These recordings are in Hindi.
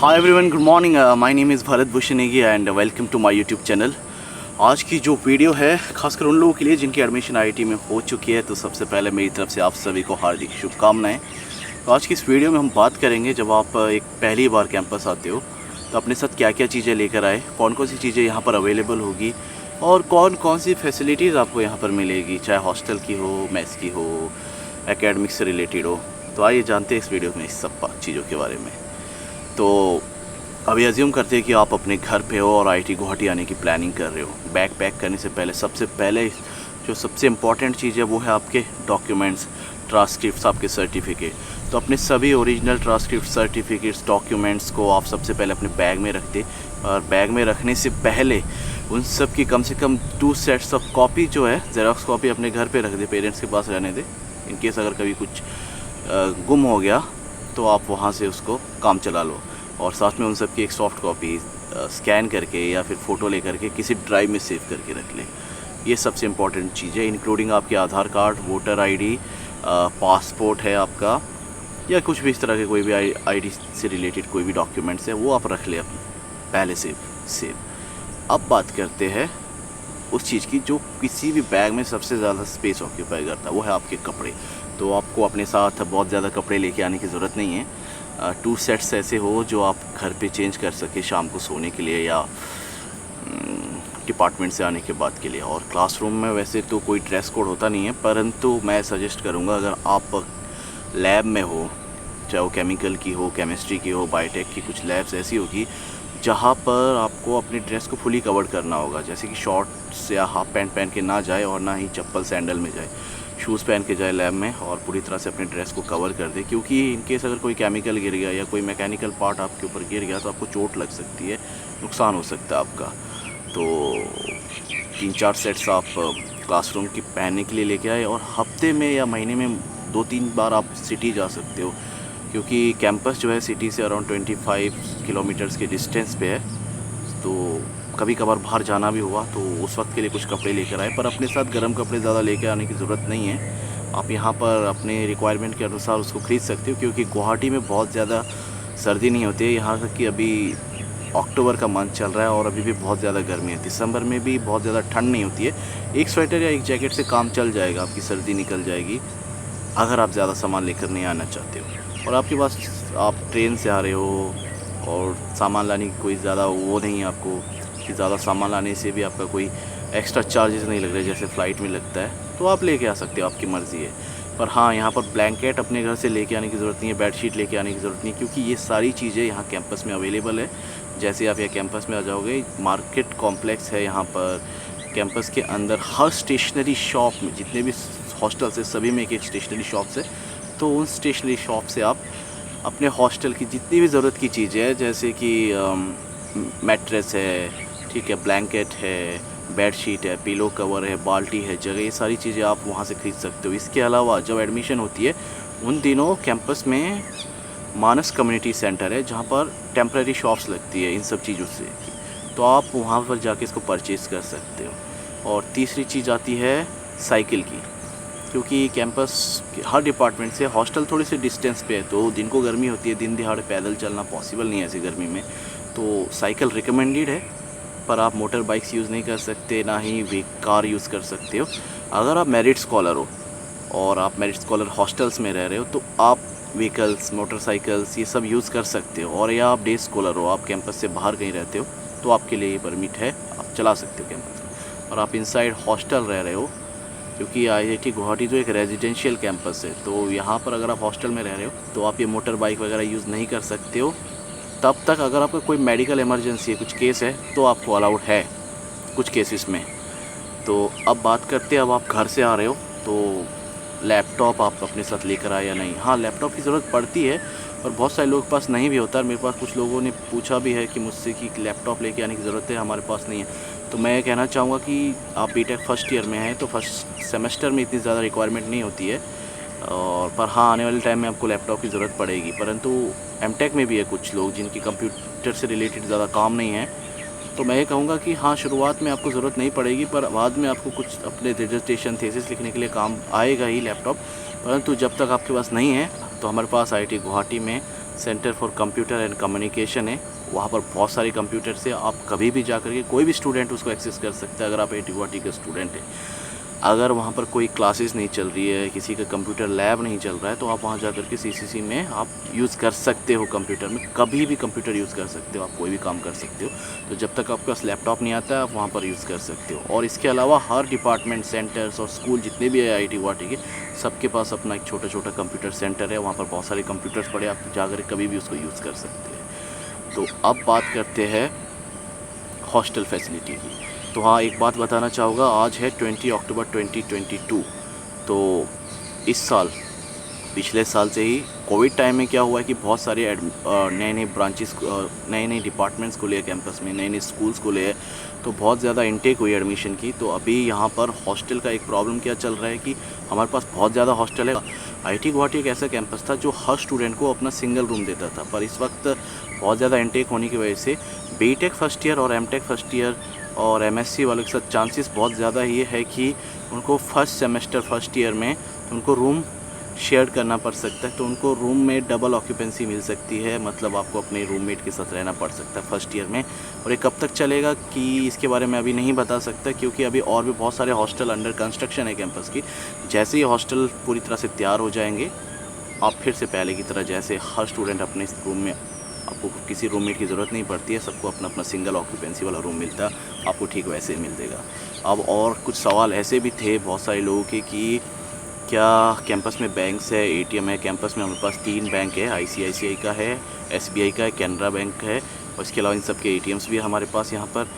Hi everyone, good morning. My name is Bharat Bhushanegi and welcome to my YouTube channel. आज की जो वीडियो है खासकर उन लोगों के लिए जिनकी एडमिशन आईआईटी में हो चुकी है, तो सबसे पहले मेरी तरफ से आप सभी को हार्दिक शुभकामनाएं। तो आज की इस वीडियो में हम बात करेंगे, जब आप एक पहली बार कैंपस आते हो तो अपने साथ क्या क्या चीज़ें लेकर आए, कौन कौन सी चीज़ें यहाँ पर अवेलेबल होगी और कौन कौन सी फैसिलिटीज़ आपको यहाँ पर मिलेगी, चाहे हॉस्टल की हो, मेस की हो, एकेडमिक से रिलेटेड हो। तो आइए जानते हैं इस वीडियो में इस सब चीज़ों के बारे में। तो अभी अज्यूम करते हैं कि आप अपने घर पे हो और आईआईटी गुवाहाटी आने की प्लानिंग कर रहे हो। बैग पैक करने से पहले सबसे पहले जो सबसे इम्पॉर्टेंट चीज़ है वो है आपके डॉक्यूमेंट्स, ट्रांसक्रिप्ट्स, आपके सर्टिफिकेट। तो अपने सभी ओरिजिनल ट्रांसक्रिप्ट, सर्टिफिकेट्स, डॉक्यूमेंट्स को आप सबसे पहले अपने बैग में रखते, और बैग में रखने से पहले उन सब की कम से कम 2 सेट्स ऑफ कॉपी जो है, जेरॉक्स कॉपी अपने घर पे रख दे, पेरेंट्स के पास रहने दे। इनकेस अगर कभी कुछ गुम हो गया तो आप वहाँ से उसको काम चला लो। और साथ में उन सब की एक सॉफ्ट कॉपी स्कैन करके या फिर फ़ोटो लेकर के किसी ड्राइव में सेव करके रख लें। ये सबसे इम्पॉर्टेंट चीज़ है, इंक्लूडिंग आपके आधार कार्ड, वोटर आईडी, पासपोर्ट है आपका, या कुछ भी इस तरह के कोई भी आईडी से रिलेटेड कोई भी डॉक्यूमेंट्स है वो आप रख लें अपने पहले से सेव। अब बात करते हैं उस चीज़ की जो किसी भी बैग में सबसे ज़्यादा स्पेस ऑक्यूपाई करता है, वो है आपके कपड़े। तो आपको अपने साथ बहुत ज़्यादा कपड़े लेके आने की ज़रूरत नहीं है। 2 सेट्स ऐसे हो जो आप घर पे चेंज कर सके शाम को सोने के लिए या डिपार्टमेंट से आने के बाद के लिए। और क्लासरूम में वैसे तो कोई ड्रेस कोड होता नहीं है, परंतु मैं सजेस्ट करूँगा अगर आप लैब में हो, चाहे वो केमिकल की हो, केमिस्ट्री की हो, बायोटेक की, कुछ लैब्स ऐसी होगी जहाँ पर आपको अपनी ड्रेस को फुली कवर करना होगा, जैसे कि शॉर्ट्स या हाफ पैंट पहन के ना जाए और ना ही चप्पल सैंडल में जाए, शूज़ पहन के जाए लैब में और पूरी तरह से अपने ड्रेस को कवर कर दे। क्योंकि इनकेस अगर कोई केमिकल गिर गया या कोई मैकेनिकल पार्ट आपके ऊपर गिर गया तो आपको चोट लग सकती है, नुकसान हो सकता है आपका। तो 3-4 सेट्स आप क्लासरूम की पहनने के लिए लेके आए, और हफ्ते में या महीने में 2-3 बार आप सिटी जा सकते हो, क्योंकि कैंपस जो है सिटी से अराउंड 25 किलोमीटर्स के डिस्टेंस पे है। तो कभी कभार बाहर जाना भी हुआ तो उस वक्त के लिए कुछ कपड़े लेकर आए, पर अपने साथ गर्म कपड़े ज़्यादा लेकर आने की ज़रूरत नहीं है। आप यहाँ पर अपने रिक्वायरमेंट के अनुसार उसको ख़रीद सकते हो, क्योंकि गुवाहाटी में बहुत ज़्यादा सर्दी नहीं होती है। यहाँ तक कि अभी अक्टूबर का मंथ चल रहा है और अभी भी बहुत ज़्यादा गर्मी है। दिसंबर में भी बहुत ज़्यादा ठंड नहीं होती है। एक स्वेटर या एक जैकेट से काम चल जाएगा, आपकी सर्दी निकल जाएगी अगर आप ज़्यादा सामान लेकर नहीं आना चाहते हो। और आपके पास, आप ट्रेन से आ रहे हो और सामान लाने की कोई ज़्यादा वो नहीं है आपको, कि ज़्यादा सामान लाने से भी आपका कोई एक्स्ट्रा चार्जेस नहीं लग रहे जैसे फ़्लाइट में लगता है, तो आप लेके आ सकते हो, आपकी मर्ज़ी है। पर हाँ, यहाँ पर ब्लैंकेट अपने घर से लेके आने की ज़रूरत नहीं है, बेडशीट लेके आने की ज़रूरत नहीं है, क्योंकि ये सारी चीज़ें यहाँ कैंपस में अवेलेबल है। जैसे आप यहाँ कैंपस में आ जाओगे, मार्केट कॉम्प्लेक्स है यहाँ पर। कैंपस के अंदर हर स्टेशनरी शॉप में, जितने भी हॉस्टल्स है सभी में एक स्टेशनरी शॉप्स है। तो उन स्टेशनरी शॉप से आप अपने हॉस्टल की जितनी भी ज़रूरत की चीज़ें हैं, जैसे कि मैट्रेस है, ठीक है, ब्लैंकेट है, बेडशीट है, पिलो कवर है, बाल्टी है, जगह, ये सारी चीज़ें आप वहाँ से ख़रीद सकते हो। इसके अलावा जब एडमिशन होती है उन दिनों कैंपस में मानस कम्युनिटी सेंटर है, जहाँ पर टेम्परेरी शॉप्स लगती है इन सब चीज़ों से, तो आप वहाँ पर जाके इसको परचेज़ कर सकते हो। और तीसरी चीज़ आती है साइकिल की, क्योंकि कैंपस हर डिपार्टमेंट से हॉस्टल थोड़ी सी डिस्टेंस पे है, तो दिन को गर्मी होती है, दिन दिहाड़े पैदल चलना पॉसिबल नहीं है ऐसी गर्मी में। तो साइकिल रिकमेंडेड है, पर आप मोटर बाइक्स यूज़ नहीं कर सकते, ना ही वे कार यूज़ कर सकते हो। अगर आप मेरिट स्कॉलर हो और आप मेरिट स्कॉलर हॉस्टल्स में रह रहे हो तो आप व्हीकल्स, मोटरसाइकिल्स, ये सब यूज़ कर सकते हो। और या आप डे स्कॉलर हो, आप कैंपस से बाहर कहीं रहते हो, तो आपके लिए ये परमिट है, आप चला सकते हो कैंपस में। और आप इनसाइड हॉस्टल रह रहे हो, क्योंकि आईआईटी गुवाहाटी तो एक रेजिडेंशियल कैंपस है, तो यहाँ पर अगर आप हॉस्टल में रह रहे हो तो आप ये मोटर बाइक वगैरह यूज़ नहीं कर सकते हो तब तक। अगर आपका कोई मेडिकल इमरजेंसी है, कुछ केस है, तो आपको अलाउड है कुछ केसेस में। तो अब बात करते हैं, अब आप घर से आ रहे हो तो लैपटॉप आप अपने साथ लेकर आए या नहीं। हाँ, लैपटॉप की ज़रूरत पड़ती है, पर बहुत सारे लोगों के पास नहीं भी होता है। मेरे पास कुछ लोगों ने पूछा भी है कि मुझसे कि लैपटॉप लेके आने की ज़रूरत है, हमारे पास नहीं है। तो मैं कहना चाहूँगा कि आप बीटेक फर्स्ट ईयर में हैं तो फर्स्ट सेमेस्टर में इतनी ज़्यादा रिक्वायरमेंट नहीं होती है, और पर हाँ, आने वाले टाइम में आपको लैपटॉप की ज़रूरत पड़ेगी। परंतु एमटेक में भी है कुछ लोग जिनकी कंप्यूटर से रिलेटेड ज़्यादा काम नहीं है, तो मैं ये कहूँगा कि हाँ, शुरुआत में आपको ज़रूरत नहीं पड़ेगी, पर बाद में आपको कुछ अपने डिसर्टेशन, थीसिस लिखने के लिए काम आएगा ही लैपटॉप। परंतु जब तक आपके पास नहीं है तो हमारे पास आईआईटी गुवाहाटी में centre for computer and communication है, वहाँ पर बहुत सारे कंप्यूटर्स है। आप कभी भी जा कर के कोई भी स्टूडेंट उसको एक्सेस कर सकता है अगर आप IIT गुवाहाटी का स्टूडेंट है। अगर वहाँ पर कोई क्लासेस नहीं चल रही है, किसी का कंप्यूटर लैब नहीं चल रहा है, तो आप वहाँ जा कर के CCC में आप यूज़ कर सकते हो। कंप्यूटर में कभी भी कंप्यूटर यूज़ कर सकते हो, आप कोई भी काम कर सकते हो। तो जब तक आपके पास लैपटॉप नहीं आता है आप वहाँ पर यूज़ कर सकते हो। और इसके अलावा हर डिपार्टमेंट, सेंटर्स और स्कूल जितने भी है IIT गुवाहाटी के, सबके पास अपना एक छोटा छोटा कंप्यूटर सेंटर है। वहाँ पर बहुत सारे कंप्यूटर्स पड़े, आप जाकर कभी भी उसको यूज़ कर सकते हैं। तो अब बात करते हैं हॉस्टल फैसिलिटी की। तो हाँ, एक बात बताना चाहूँगा, आज है 20 अक्टूबर 2022। तो इस साल, पिछले साल से ही कोविड टाइम में क्या हुआ है कि बहुत सारे नए नए ब्रांचेस, नए नए डिपार्टमेंट्स खुले हैं कैंपस में, नए नए स्कूल्स खुले हैं, तो बहुत ज़्यादा इनटेक हुई एडमिशन की। तो अभी यहाँ पर हॉस्टल का एक प्रॉब्लम क्या चल रहा है कि हमारे पास बहुत ज़्यादा हॉस्टल है। IIT गुवाहाटी एक ऐसा कैंपस था जो हर स्टूडेंट को अपना सिंगल रूम देता था, पर इस वक्त बहुत ज़्यादा इनटेक होने की वजह से BTech फर्स्ट ईयर और MTech फर्स्ट ईयर और MSc वालों के साथ चांसेस बहुत ज़्यादा ये है कि उनको फर्स्ट सेमेस्टर फर्स्ट ईयर में उनको रूम शेयर करना पड़ सकता है। तो उनको रूम में डबल ऑक्यूपेंसी मिल सकती है, मतलब आपको अपने रूममेट के साथ रहना पड़ सकता है फर्स्ट ईयर में। और ये कब तक चलेगा कि इसके बारे में अभी नहीं बता सकता, क्योंकि अभी और भी बहुत सारे हॉस्टल अंडर कंस्ट्रक्शन है कैंपस की। जैसे ही हॉस्टल पूरी तरह से तैयार हो जाएंगे, आप फिर से पहले की तरह जैसे हर स्टूडेंट अपने रूम में, आपको किसी रूममेट की ज़रूरत नहीं पड़ती है, सबको अपना अपना सिंगल ऑक्यूपेंसी वाला रूम मिलता है, आपको ठीक वैसे ही मिल देगा। अब और कुछ सवाल ऐसे भी थे बहुत सारे लोगों के कि क्या कैंपस में बैंक्स है, ATM है। कैंपस में हमारे पास 3 बैंक है, ICICI का है, SBI का है, कैनरा बैंक है, और इसके अलावा इन सब के ATMs भी है हमारे पास यहाँ पर।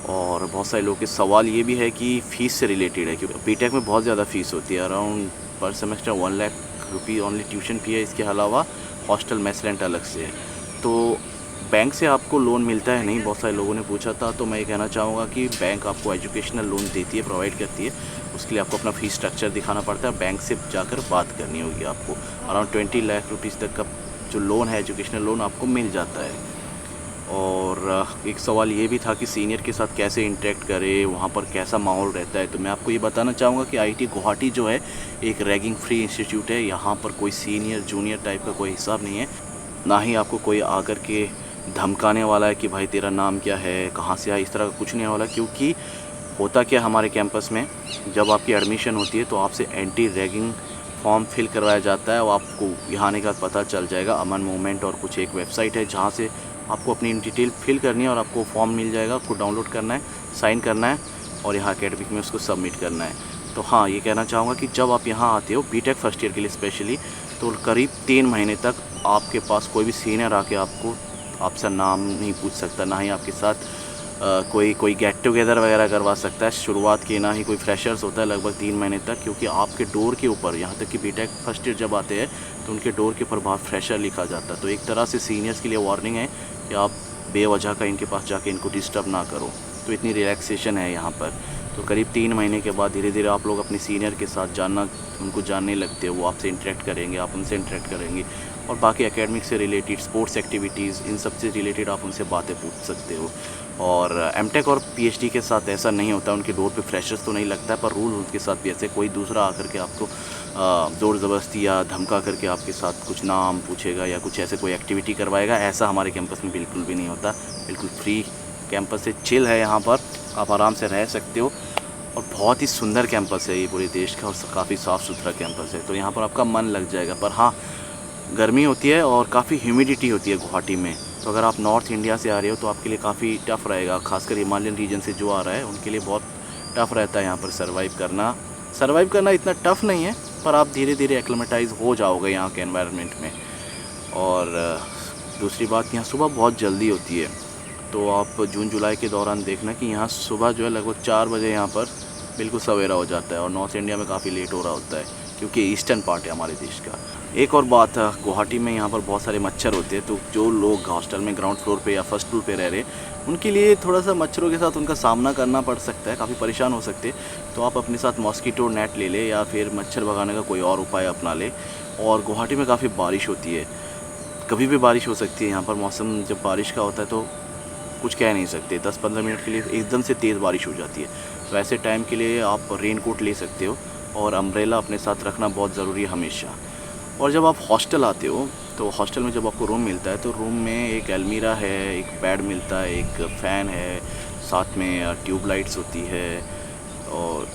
और बहुत सारे लोगों के सवाल ये भी है कि फ़ीस से रिलेटेड है, क्योंकि BTech में बहुत ज़्यादा फ़ीस होती है, अराउंड पर सेमेस्टर 1 लाख रुपये ओनली ट्यूशन फ़ी है। इसके अलावा हॉस्टल मेस रेंट अलग से है। तो बैंक से आपको लोन मिलता है नहीं, बहुत सारे लोगों ने पूछा था। तो मैं ये कहना चाहूँगा कि बैंक आपको एजुकेशनल लोन देती है, प्रोवाइड करती है। उसके लिए आपको अपना फ़ीस स्ट्रक्चर दिखाना पड़ता है, बैंक से जाकर बात करनी होगी आपको। अराउंड 20 लाख रुपीज़ तक का जो लोन है, एजुकेशनल लोन, आपको मिल जाता है। और एक सवाल ये भी था कि सीनियर के साथ कैसे इंटरेक्ट करें, वहाँ पर कैसा माहौल रहता है। तो मैं आपको ये बताना चाहूँगा कि IIT गुवाहाटी जो है एक रैगिंग फ्री इंस्टीट्यूट है। यहाँ पर कोई सीनियर जूनियर टाइप का कोई हिसाब नहीं है, ना ही आपको कोई आकर के धमकाने वाला है कि भाई तेरा नाम क्या है, कहाँ से आया, इस तरह का कुछ नहीं वाला। क्योंकि होता क्या हमारे कैंपस में, जब आपकी एडमिशन होती है तो आपसे एंटी रैगिंग फॉर्म फिल करवाया जाता है, और आपको यहाँ आने का पता चल जाएगा। अमन मूवमेंट और कुछ एक वेबसाइट है जहाँ से आपको अपनी डिटेल फिल करनी है और आपको फॉर्म मिल जाएगा, आपको डाउनलोड करना है, साइन करना है और यहाँ अकेडमिक में उसको सबमिट करना है। तो हाँ, ये कहना चाहूँगा कि जब आप यहाँ आते हो BTech फर्स्ट ईयर के लिए स्पेशली, तो करीब 3 महीने तक आपके पास कोई भी सीनियर आके आपसे नाम नहीं पूछ सकता, ना ही आपके साथ कोई गेट टुगेदर वगैरह करवा सकता है शुरुआत की, ना ही कोई फ्रेशर्स होता है लगभग 3 महीने तक। क्योंकि आपके डोर के ऊपर, यहाँ तक कि BTech फर्स्ट ईयर जब आते हैं तो उनके डोर के ऊपर बाहर फ्रेशर लिखा जाता है। तो एक तरह से सीनियर्स के लिए वार्निंग है कि आप बेवजह का इनके पास जाके इनको डिस्टर्ब ना करो। तो इतनी रिलैक्सेशन है यहाँ पर। तो करीब 3 महीने के बाद धीरे धीरे आप लोग अपने सीनियर के साथ उनको जानने लगते हो, वो आपसे इंटरेक्ट करेंगे, आप उनसे इंटरेक्ट करेंगे, और बाकी एकेडमिक से रिलेटेड, स्पोर्ट्स एक्टिविटीज़, इन सब से रिलेटेड आप उनसे बातें पूछ सकते हो। और MTech और PhD के साथ ऐसा नहीं होता, उनके डोर पे फ्रेशर्स तो नहीं लगता है, पर रूल उनके साथ भी ऐसे कोई दूसरा आकर के आपको ज़ोर ज़बरदस्ती या धमका करके आपके साथ कुछ नाम पूछेगा या कुछ ऐसे कोई एक्टिविटी करवाएगा, ऐसा हमारे कैंपस में बिल्कुल भी नहीं होता। बिल्कुल फ्री कैंपस है, चिल है, यहाँ पर आप आराम से रह सकते हो। और बहुत ही सुंदर कैंपस है ये पूरे देश का, और काफ़ी साफ़ सुथरा कैंपस है, तो यहाँ पर आपका मन लग जाएगा। पर हाँ, गर्मी होती है और काफ़ी ह्यूमिडिटी होती है गुवाहाटी में। तो अगर आप नॉर्थ इंडिया से आ रहे हो तो आपके लिए काफ़ी टफ़ रहेगा, खासकर हिमालयन रीजन से जो आ रहा है उनके लिए बहुत टफ़ रहता है यहाँ पर सर्वाइव करना इतना टफ़ नहीं है, पर आप धीरे धीरे एक्लेमेटाइज हो जाओगे यहाँ के एनवायरनमेंट में। और दूसरी बात, यहाँ सुबह बहुत जल्दी होती है, तो आप जून जुलाई के दौरान देखना कि यहाँ सुबह जो है लगभग 4 बजे यहाँ पर बिल्कुल सवेरा हो जाता है, और नॉर्थ इंडिया में काफ़ी लेट हो रहा होता है क्योंकि ईस्टर्न पार्ट है हमारे देश का। एक और बात है, गुवाहाटी में यहाँ पर बहुत सारे मच्छर होते हैं, तो जो लोग हॉस्टल में ग्राउंड फ्लोर पे या फर्स्ट फ्लोर पे रह रहे हैं उनके लिए थोड़ा सा मच्छरों के साथ उनका सामना करना पड़ सकता है, काफ़ी परेशान हो सकते हैं। तो आप अपने साथ मॉस्किटो नेट ले लें या फिर मच्छर भगाने का कोई और उपाय अपना लें। और गुवाहाटी में काफ़ी बारिश होती है, कभी भी बारिश हो सकती है यहाँ पर। मौसम जब बारिश का होता है तो कुछ कह नहीं सकते, 10-15 मिनट के लिए एकदम से तेज़ बारिश हो जाती है। तो ऐसे टाइम के लिए आप रेन कोट ले सकते हो, और अम्ब्रेला अपने साथ रखना बहुत ज़रूरी है हमेशा। और जब आप हॉस्टल आते हो तो हॉस्टल में जब आपको रूम मिलता है तो रूम में एक अलमीरा है, एक बेड मिलता है, एक फ़ैन है, साथ में ट्यूब लाइट्स होती है और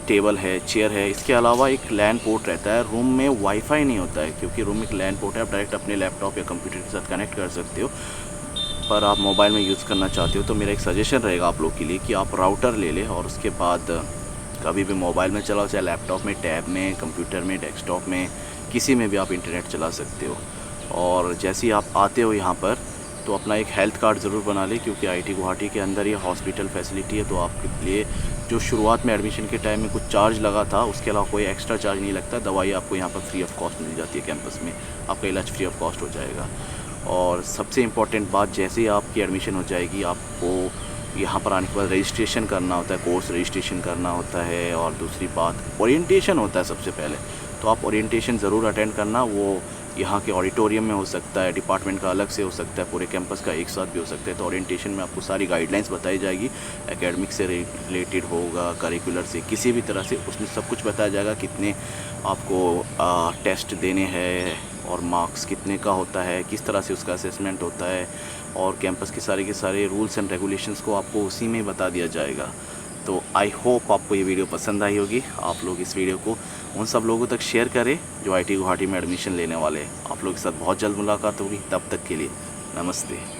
टेबल है, चेयर है। इसके अलावा एक लैन पोर्ट रहता है। रूम में वाईफाई नहीं होता है क्योंकि रूम में एक लैन पोर्ट है, आप डायरेक्ट अपने लैपटॉप या कंप्यूटर के साथ कनेक्ट कर सकते हो। पर आप मोबाइल में यूज़ करना चाहते हो तो मेरा एक सजेशन रहेगा आप लोग के लिए कि आप राउटर ले लें और उसके बाद कभी भी मोबाइल में चलाओ, चाहे लैपटॉप में, टैब में, कंप्यूटर में, डेस्कटॉप में, किसी में भी आप इंटरनेट चला सकते हो। और जैसे ही आप आते हो यहाँ पर तो अपना एक हेल्थ कार्ड ज़रूर बना लें क्योंकि IIT गुवाहाटी के अंदर ये हॉस्पिटल फैसिलिटी है। तो आपके लिए जो शुरुआत में एडमिशन के टाइम में कुछ चार्ज लगा था उसके अलावा कोई एक्स्ट्रा चार्ज नहीं लगता। दवाई आपको यहाँ पर फ्री ऑफ कॉस्ट मिल जाती है, कैंपस में आपका इलाज फ्री ऑफ कॉस्ट हो जाएगा। और सबसे इम्पॉर्टेंट बात, जैसे ही आपकी एडमिशन हो जाएगी आपको यहाँ पर आने के बाद रजिस्ट्रेशन करना होता है, कोर्स रजिस्ट्रेशन करना होता है। और दूसरी बात ओरिएंटेशन होता है सबसे पहले, तो आप ओरिएंटेशन ज़रूर अटेंड करना। वो यहाँ के ऑडिटोरियम में हो सकता है, डिपार्टमेंट का अलग से हो सकता है, पूरे कैंपस का एक साथ भी हो सकता है। तो ओरिएंटेशन में आपको सारी गाइडलाइंस बताई जाएगी, एकेडमिक से रिलेटेड होगा, करिकुलर से, किसी भी तरह से उसमें सब कुछ बताया जाएगा। कितने आपको टेस्ट देने हैं और मार्क्स कितने का होता है, किस तरह से उसका असेसमेंट होता है, और कैंपस के सारे रूल्स एंड रेगुलेशंस को आपको उसी में बता दिया जाएगा। तो आई होप आपको ये वीडियो पसंद आई होगी। आप लोग इस वीडियो को उन सब लोगों तक शेयर करें जो IIT गुवाहाटी में एडमिशन लेने वाले हैं। आप लोग के साथ बहुत जल्द मुलाकात होगी, तब तक के लिए नमस्ते।